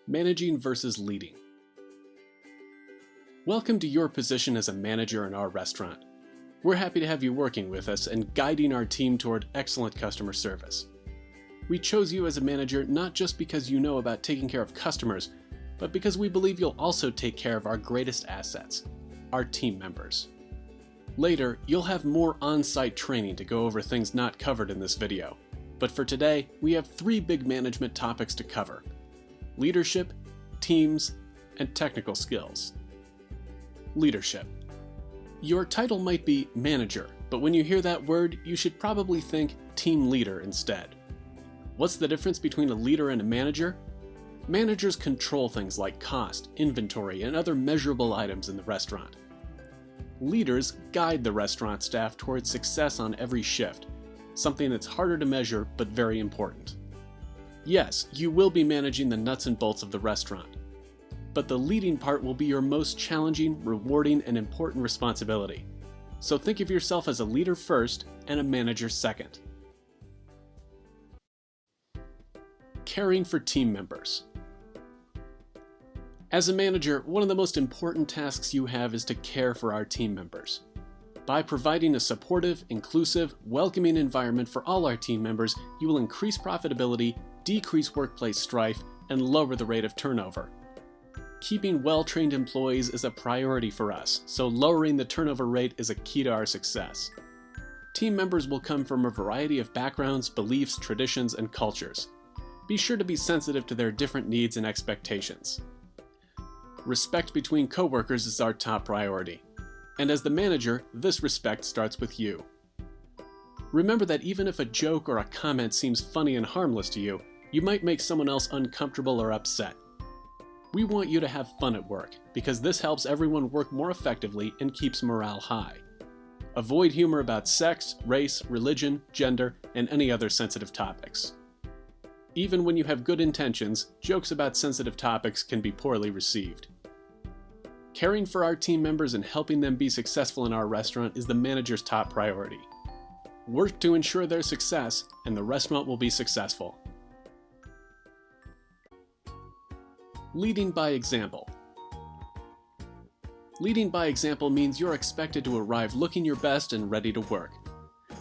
Managing versus leading. Welcome to your position as a manager in our restaurant. We're happy to have you working with us and guiding our team toward excellent customer service. We chose you as a manager not just because you know about taking care of customers, but because we believe you'll also take care of our greatest assets, our team members. Later, you'll have more on-site training to go over things not covered in this video. But for today, we have 3 big management topics to cover: leadership, teams, and technical skills. Leadership. Your title might be manager, but when you hear that word, you should probably think team leader instead. What's the difference between a leader and a manager? Managers control things like cost, inventory, and other measurable items in the restaurant. Leaders guide the restaurant staff towards success on every shift, something that's harder to measure but very important. Yes, you will be managing the nuts and bolts of the restaurant, but the leading part will be your most challenging, rewarding, and important responsibility. So think of yourself as a leader first and a manager second. Caring for team members. As a manager, one of the most important tasks you have is to care for our team members. By providing a supportive, inclusive, welcoming environment for all our team members, you will increase profitability, decrease workplace strife, and lower the rate of turnover. Keeping well-trained employees is a priority for us, so lowering the turnover rate is a key to our success. Team members will come from a variety of backgrounds, beliefs, traditions, and cultures. Be sure to be sensitive to their different needs and expectations. Respect between coworkers is our top priority. And as the manager, this respect starts with you. Remember that even if a joke or a comment seems funny and harmless to you, you might make someone else uncomfortable or upset. We want you to have fun at work, because this helps everyone work more effectively and keeps morale high. Avoid humor about sex, race, religion, gender, and any other sensitive topics. Even when you have good intentions, jokes about sensitive topics can be poorly received. Caring for our team members and helping them be successful in our restaurant is the manager's top priority. Work to ensure their success, and the restaurant will be successful. Leading by example. Leading by example means you're expected to arrive looking your best and ready to work.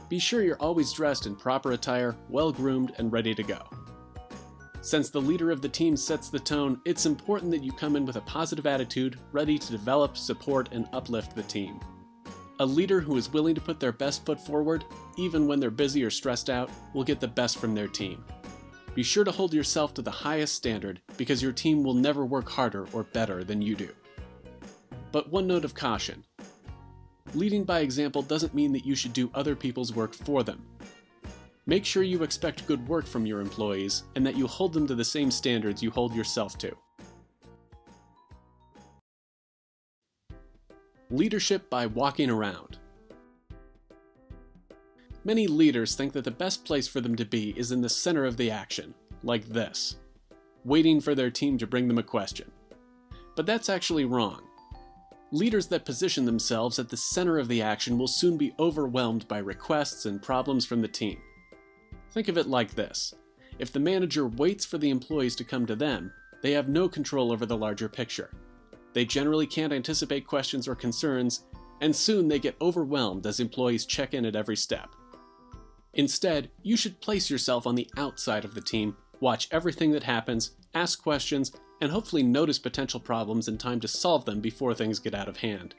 Be sure you're always dressed in proper attire, well-groomed, and ready to go. Since the leader of the team sets the tone, it's important that you come in with a positive attitude, ready to develop, support, and uplift the team. A leader who is willing to put their best foot forward, even when they're busy or stressed out, will get the best from their team. Be sure to hold yourself to the highest standard, because your team will never work harder or better than you do. But one note of caution. Leading by example doesn't mean that you should do other people's work for them. Make sure you expect good work from your employees and that you hold them to the same standards you hold yourself to. Leadership by walking around. Many leaders think that the best place for them to be is in the center of the action, like this, waiting for their team to bring them a question. But that's actually wrong. Leaders that position themselves at the center of the action will soon be overwhelmed by requests and problems from the team. Think of it like this. If the manager waits for the employees to come to them, they have no control over the larger picture. They generally can't anticipate questions or concerns, and soon they get overwhelmed as employees check in at every step. Instead, you should place yourself on the outside of the team, watch everything that happens, ask questions, and hopefully notice potential problems in time to solve them before things get out of hand.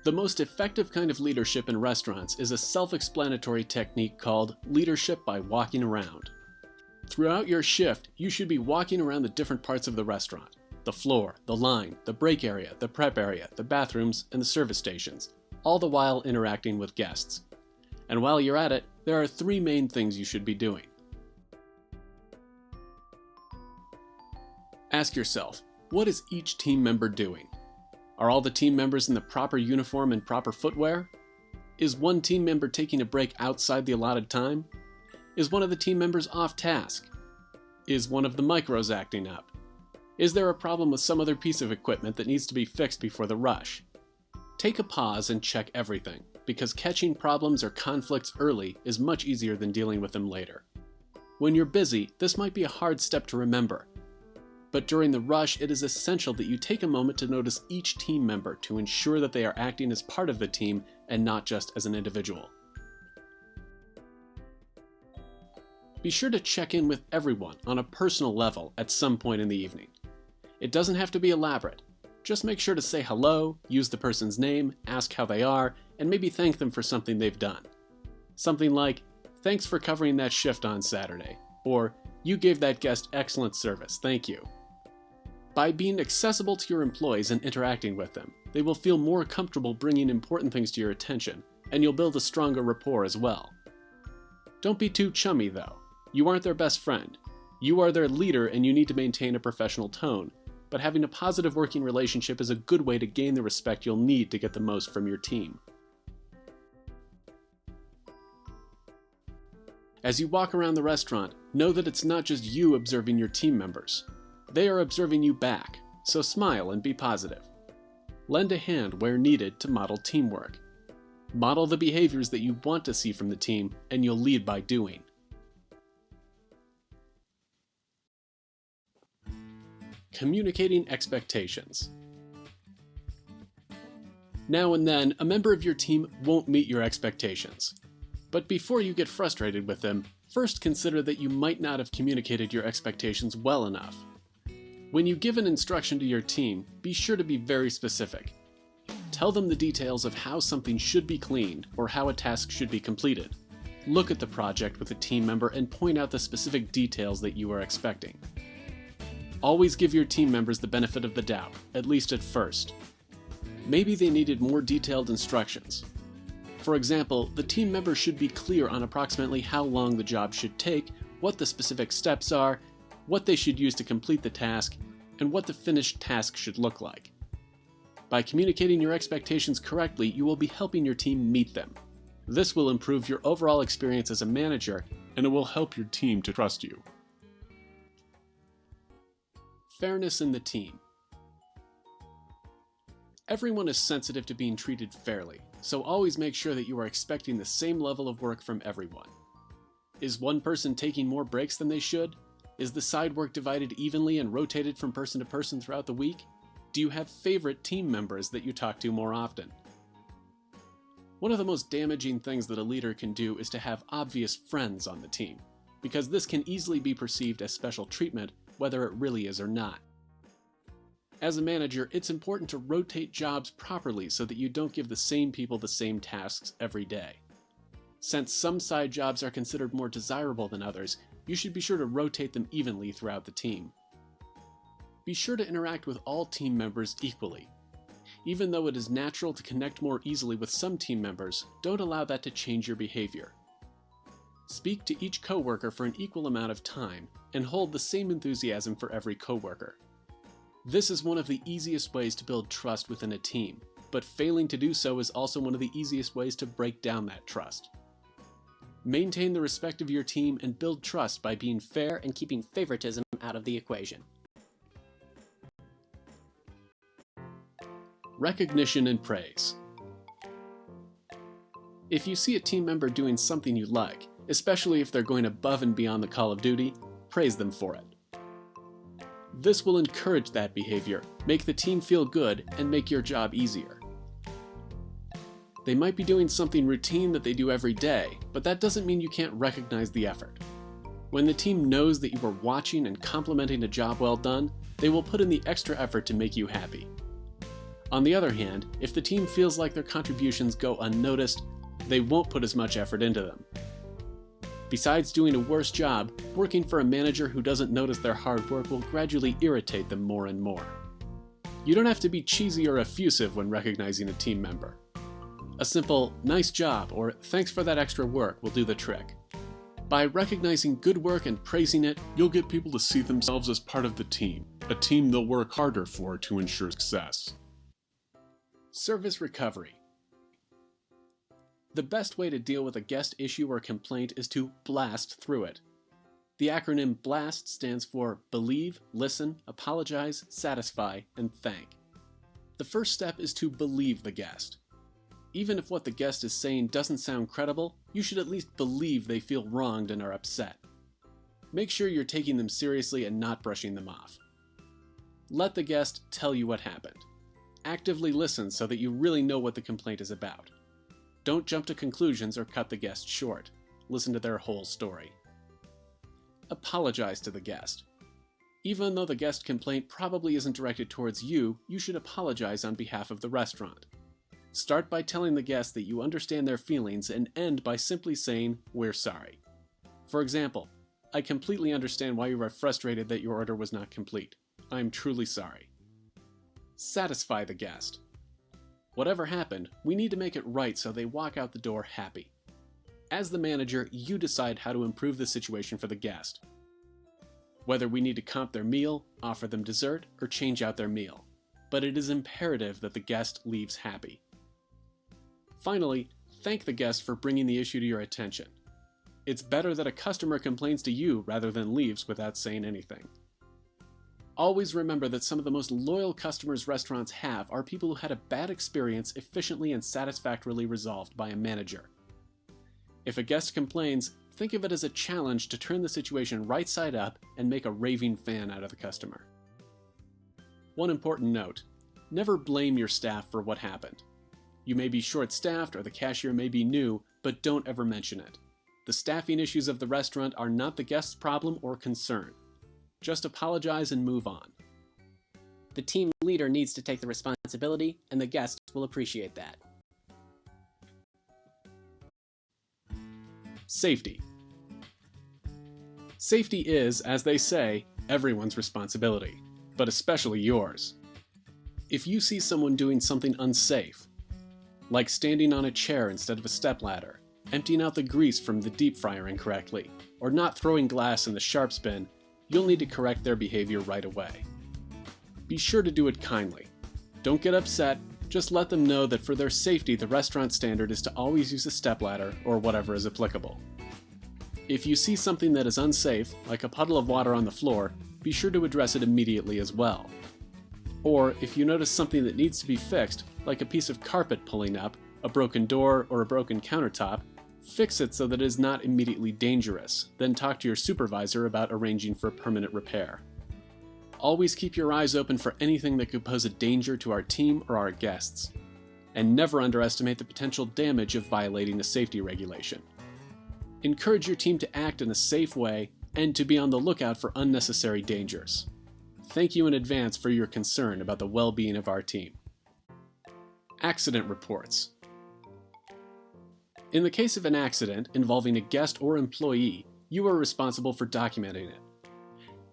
The most effective kind of leadership in restaurants is a self-explanatory technique called leadership by walking around. Throughout your shift, you should be walking around the different parts of the restaurant: the floor, the line, the break area, the prep area, the bathrooms, and the service stations, all the while interacting with guests. And while you're at it, there are 3 main things you should be doing. Ask yourself, what is each team member doing? Are all the team members in the proper uniform and proper footwear? Is one team member taking a break outside the allotted time? Is one of the team members off task? Is one of the micros acting up? Is there a problem with some other piece of equipment that needs to be fixed before the rush? Take a pause and check everything, because catching problems or conflicts early is much easier than dealing with them later. When you're busy, this might be a hard step to remember. But during the rush, it is essential that you take a moment to notice each team member to ensure that they are acting as part of the team and not just as an individual. Be sure to check in with everyone on a personal level at some point in the evening. It doesn't have to be elaborate. Just make sure to say hello, use the person's name, ask how they are, and maybe thank them for something they've done. Something like, "Thanks for covering that shift on Saturday," or "You gave that guest excellent service, thank you." By being accessible to your employees and interacting with them, they will feel more comfortable bringing important things to your attention, and you'll build a stronger rapport as well. Don't be too chummy though. You aren't their best friend. You are their leader and you need to maintain a professional tone, but having a positive working relationship is a good way to gain the respect you'll need to get the most from your team. As you walk around the restaurant, know that it's not just you observing your team members. They are observing you back, so smile and be positive. Lend a hand where needed to model teamwork. Model the behaviors that you want to see from the team, and you'll lead by doing. Communicating expectations. Now and then, a member of your team won't meet your expectations. But before you get frustrated with them, first consider that you might not have communicated your expectations well enough. When you give an instruction to your team, be sure to be very specific. Tell them the details of how something should be cleaned or how a task should be completed. Look at the project with a team member and point out the specific details that you are expecting. Always give your team members the benefit of the doubt, at least at first. Maybe they needed more detailed instructions. For example, the team member should be clear on approximately how long the job should take, what the specific steps are, what they should use to complete the task, and what the finished task should look like. By communicating your expectations correctly, you will be helping your team meet them. This will improve your overall experience as a manager, and it will help your team to trust you. Fairness in the team. Everyone is sensitive to being treated fairly, so always make sure that you are expecting the same level of work from everyone. Is one person taking more breaks than they should? Is the side work divided evenly and rotated from person to person throughout the week? Do you have favorite team members that you talk to more often? One of the most damaging things that a leader can do is to have obvious friends on the team, because this can easily be perceived as special treatment, whether it really is or not. As a manager, it's important to rotate jobs properly so that you don't give the same people the same tasks every day. Since some side jobs are considered more desirable than others, you should be sure to rotate them evenly throughout the team. Be sure to interact with all team members equally. Even though it is natural to connect more easily with some team members, don't allow that to change your behavior. Speak to each coworker for an equal amount of time, and hold the same enthusiasm for every coworker. This is one of the easiest ways to build trust within a team, but failing to do so is also one of the easiest ways to break down that trust. Maintain the respect of your team and build trust by being fair and keeping favoritism out of the equation. Recognition and praise. If you see a team member doing something you like, especially if they're going above and beyond the call of duty, praise them for it. This will encourage that behavior, make the team feel good, and make your job easier. They might be doing something routine that they do every day, but that doesn't mean you can't recognize the effort. When the team knows that you are watching and complimenting a job well done, they will put in the extra effort to make you happy. On the other hand, if the team feels like their contributions go unnoticed, they won't put as much effort into them. Besides doing a worse job, working for a manager who doesn't notice their hard work will gradually irritate them more and more. You don't have to be cheesy or effusive when recognizing a team member. A simple, "nice job," or "thanks for that extra work" will do the trick. By recognizing good work and praising it, you'll get people to see themselves as part of the team, a team they'll work harder for to ensure success. Service recovery. The best way to deal with a guest issue or complaint is to blast through it. The acronym BLAST stands for Believe, Listen, Apologize, Satisfy, and Thank. The first step is to believe the guest. Even if what the guest is saying doesn't sound credible, you should at least believe they feel wronged and are upset. Make sure you're taking them seriously and not brushing them off. Let the guest tell you what happened. Actively listen so that you really know what the complaint is about. Don't jump to conclusions or cut the guest short. Listen to their whole story. Apologize to the guest. Even though the guest complaint probably isn't directed towards you, you should apologize on behalf of the restaurant. Start by telling the guest that you understand their feelings and end by simply saying, "We're sorry." For example, "I completely understand why you are frustrated that your order was not complete. I am truly sorry." Satisfy the guest. Whatever happened, we need to make it right so they walk out the door happy. As the manager, you decide how to improve the situation for the guest. Whether we need to comp their meal, offer them dessert, or change out their meal. But it is imperative that the guest leaves happy. Finally, thank the guest for bringing the issue to your attention. It's better that a customer complains to you rather than leaves without saying anything. Always remember that some of the most loyal customers restaurants have are people who had a bad experience efficiently and satisfactorily resolved by a manager. If a guest complains, think of it as a challenge to turn the situation right side up and make a raving fan out of the customer. One important note: never blame your staff for what happened. You may be short-staffed or the cashier may be new, but don't ever mention it. The staffing issues of the restaurant are not the guest's problem or concern. Just apologize and move on. The team leader needs to take the responsibility, and the guests will appreciate that. Safety. Safety is, as they say, everyone's responsibility, but especially yours. If you see someone doing something unsafe, like standing on a chair instead of a stepladder, emptying out the grease from the deep fryer incorrectly, or not throwing glass in the sharps bin, you'll need to correct their behavior right away. Be sure to do it kindly. Don't get upset, just let them know that for their safety the restaurant standard is to always use a stepladder or whatever is applicable. If you see something that is unsafe, like a puddle of water on the floor, be sure to address it immediately as well. Or if you notice something that needs to be fixed, like a piece of carpet pulling up, a broken door, or a broken countertop, fix it so that it is not immediately dangerous, then talk to your supervisor about arranging for permanent repair. Always keep your eyes open for anything that could pose a danger to our team or our guests, and never underestimate the potential damage of violating a safety regulation. Encourage your team to act in a safe way and to be on the lookout for unnecessary dangers. Thank you in advance for your concern about the well-being of our team. Accident reports. In the case of an accident involving a guest or employee, you are responsible for documenting it.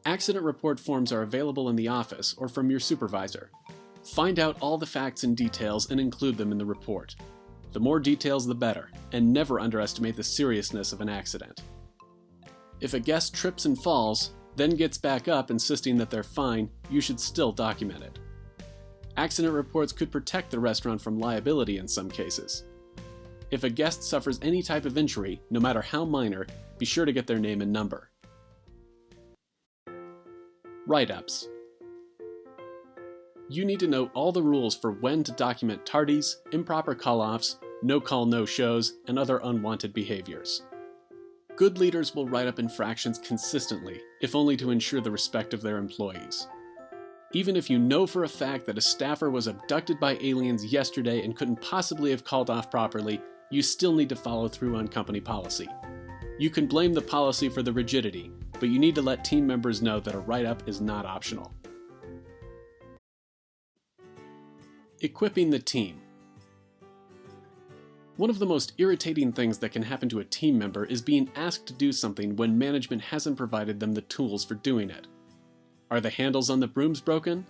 Accident report forms are available in the office or from your supervisor. Find out all the facts and details and include them in the report. The more details the better, and never underestimate the seriousness of an accident. If a guest trips and falls, then gets back up insisting that they're fine, you should still document it. Accident reports could protect the restaurant from liability in some cases. If a guest suffers any type of injury, no matter how minor, be sure to get their name and number. Write-ups. You need to know all the rules for when to document tardies, improper call-offs, no-call no-shows, and other unwanted behaviors. Good leaders will write up infractions consistently, if only to ensure the respect of their employees. Even if you know for a fact that a staffer was abducted by aliens yesterday and couldn't possibly have called off properly, you still need to follow through on company policy. You can blame the policy for the rigidity, but you need to let team members know that a write-up is not optional. Equipping the team. One of the most irritating things that can happen to a team member is being asked to do something when management hasn't provided them the tools for doing it. Are the handles on the brooms broken?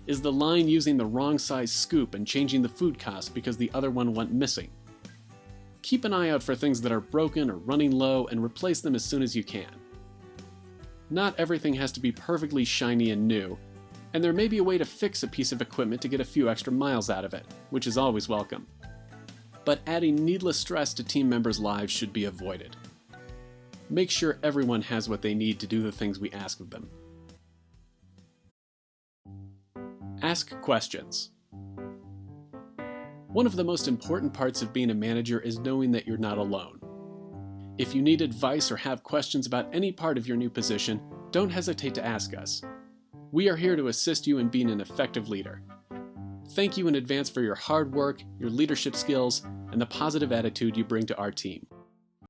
Is the line using the wrong size scoop and changing the food cost because the other one went missing? Keep an eye out for things that are broken or running low and replace them as soon as you can. Not everything has to be perfectly shiny and new, and there may be a way to fix a piece of equipment to get a few extra miles out of it, which is always welcome. But adding needless stress to team members' lives should be avoided. Make sure everyone has what they need to do the things we ask of them. Ask questions. One of the most important parts of being a manager is knowing that you're not alone. If you need advice or have questions about any part of your new position, don't hesitate to ask us. We are here to assist you in being an effective leader. Thank you in advance for your hard work, your leadership skills, and the positive attitude you bring to our team.